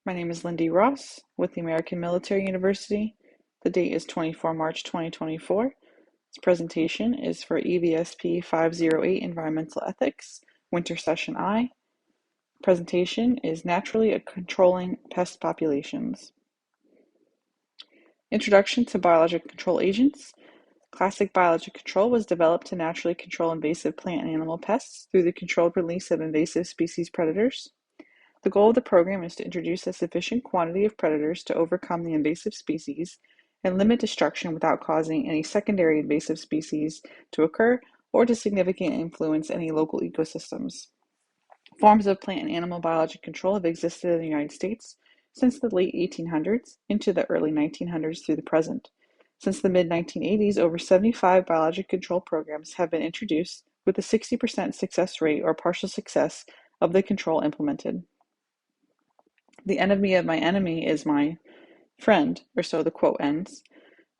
My name is Lindy Ross with the American Military University. The date is 24 March 2024. This presentation is for EVSP 508 Environmental Ethics, Winter Session I. Presentation is Naturally Controlling Pest Populations. Introduction to Biologic Control Agents. Classic biologic control was developed to naturally control invasive plant and animal pests through the controlled release of invasive species predators. The goal of the program is to introduce a sufficient quantity of predators to overcome the invasive species and limit destruction without causing any secondary invasive species to occur or to significantly influence any local ecosystems. Forms of plant and animal biologic control have existed in the United States since the late 1800s into the early 1900s through the present. Since the mid-1980s, over 75 biologic control programs have been introduced with a 60% success rate or partial success of the control implemented. The enemy of my enemy is my friend, or so the quote ends.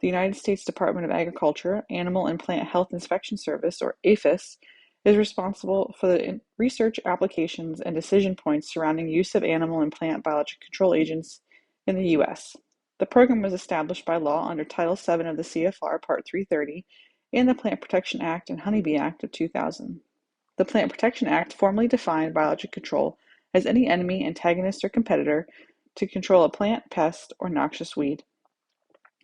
The United States Department of Agriculture Animal and Plant Health Inspection Service, or APHIS, is responsible for the research, applications, and decision points surrounding use of animal and plant biologic control agents in the U.S. The program was established by law under Title VII of the CFR Part 330 and the Plant Protection Act and Honeybee Act of 2000. The Plant Protection Act formally defined biologic control as any enemy, antagonist, or competitor to control a plant, pest, or noxious weed.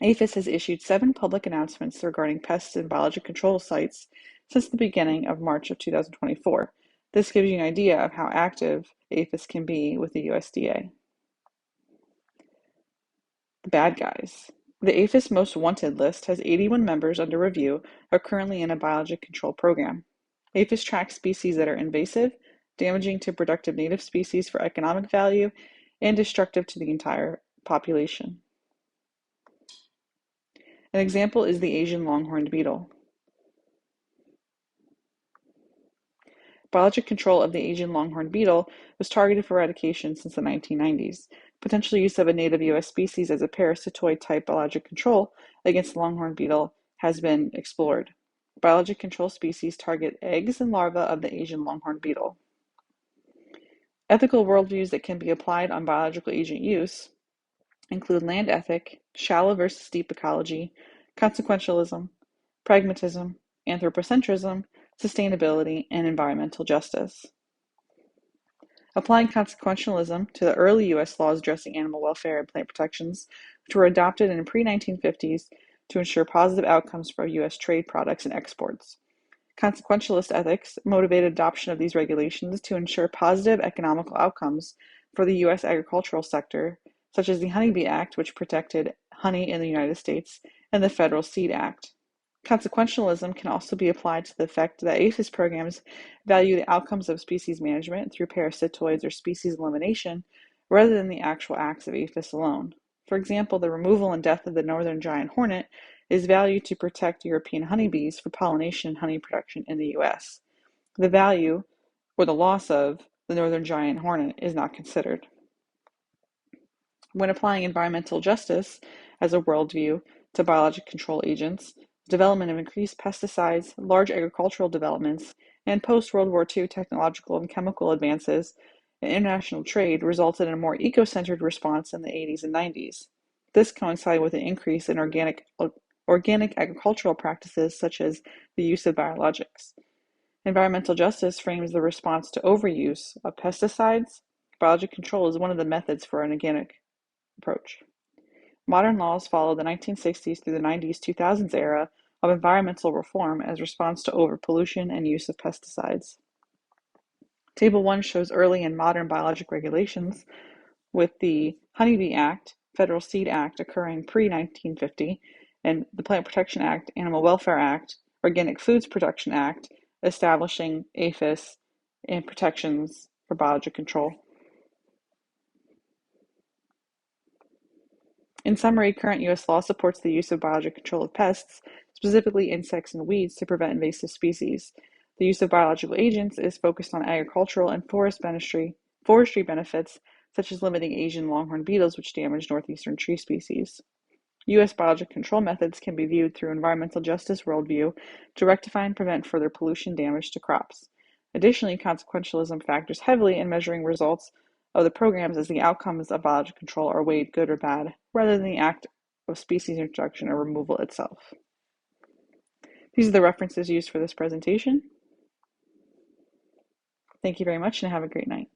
APHIS has issued 7 public announcements regarding pests and biologic control sites since the beginning of March of 2024. This gives you an idea of how active APHIS can be with the USDA. The bad guys. The APHIS Most Wanted list has 81 members under review are currently in a biologic control program. APHIS tracks species that are invasive, damaging to productive native species for economic value, and destructive to the entire population. An example is the Asian longhorned beetle. Biologic control of the Asian longhorned beetle was targeted for eradication since the 1990s. Potential use of a native U.S. species as a parasitoid-type biologic control against the longhorned beetle has been explored. Biologic control species target eggs and larvae of the Asian longhorned beetle. Ethical worldviews that can be applied on biological agent use include land ethic, shallow versus deep ecology, consequentialism, pragmatism, anthropocentrism, sustainability, and environmental justice. Applying consequentialism to the early U.S. laws addressing animal welfare and plant protections, which were adopted in the pre-1950s to ensure positive outcomes for U.S. trade products and exports. Consequentialist ethics motivated adoption of these regulations to ensure positive economical outcomes for the U.S. agricultural sector, such as the Honeybee Act, which protected honey in the United States, and the Federal Seed Act. Consequentialism can also be applied to the effect that APHIS programs value the outcomes of species management through parasitoids or species elimination rather than the actual acts of APHIS alone. For example, the removal and death of the northern giant hornet is valued to protect European honeybees for pollination and honey production in the U.S. The value, or the loss of, the northern giant hornet is not considered. When applying environmental justice as a worldview to biologic control agents, development of increased pesticides, large agricultural developments, and post-World War II technological and chemical advances in international trade resulted in a more eco-centered response in the 80s and 90s. This coincided with an increase in organic agricultural practices such as the use of biologics. Environmental justice frames the response to overuse of pesticides. Biologic control is one of the methods for an organic approach. Modern laws follow the 1960s through the 90s 2000s era of environmental reform as response to overpollution and use of pesticides. Table 1 shows early and modern biologic regulations, with the Honeybee Act, Federal Seed Act occurring pre-1950, and the Plant Protection Act, Animal Welfare Act, Organic Foods Production Act, establishing APHIS and protections for biologic control. In summary, current U.S. law supports the use of biologic control of pests, specifically insects and weeds, to prevent invasive species. The use of biological agents is focused on agricultural and forestry benefits, such as limiting Asian longhorn beetles, which damage northeastern tree species. U.S. biologic control methods can be viewed through environmental justice worldview to rectify and prevent further pollution damage to crops. Additionally, consequentialism factors heavily in measuring results of the programs as the outcomes of biological control are weighed good or bad, rather than the act of species introduction or removal itself. These are the references used for this presentation. Thank you very much and have a great night.